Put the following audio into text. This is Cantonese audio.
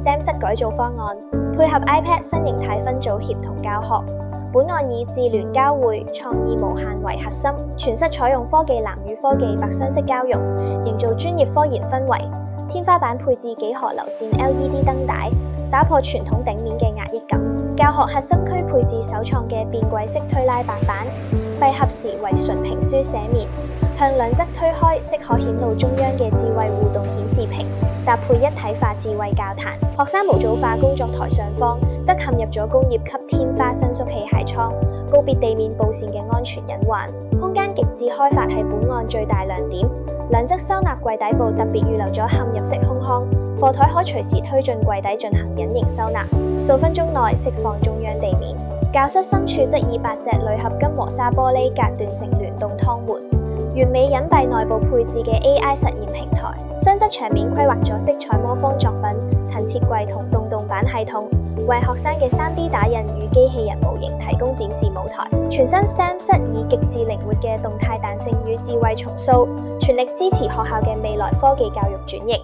STEM 室改造方案，配合 iPad 新形態分組協同教學。本案以智聯交匯、創意無限為核心，全室採用科技藍與科技白雙色交融，營造專業科研氛圍。天花板配置幾何流線 LED 燈帶，打破傳統頂面嘅壓抑感。教學核心區配置首創嘅變軌式推拉白板，閉合時為純平書寫面，向兩側推開即可顯露中央嘅智慧互動顯示屏，搭配一體化智慧教壇。學生模組化工作台上方則陷入咗工業級天花伸縮器械倉，告別地面布線嘅安全隱患。空間極致開發係本案最大亮點，兩側收納櫃底部特別預留咗嵌入式空腔，課台可隨時推進櫃底進行隱形收納，數分鐘內釋放中央地面。教室深處則以8隻鋁合金磨砂玻璃隔斷成聯動湯門，完美隱蔽內部配置嘅 AI 實驗平台。雙側牆面規劃咗色彩魔方作品、陳設櫃同動板系統，為學生嘅 3D 打印與機器人模型提供展示舞台。全新 STEM 室以極致靈活嘅動態彈性與智慧重塑，全力支持學校嘅未來科技教育轉型。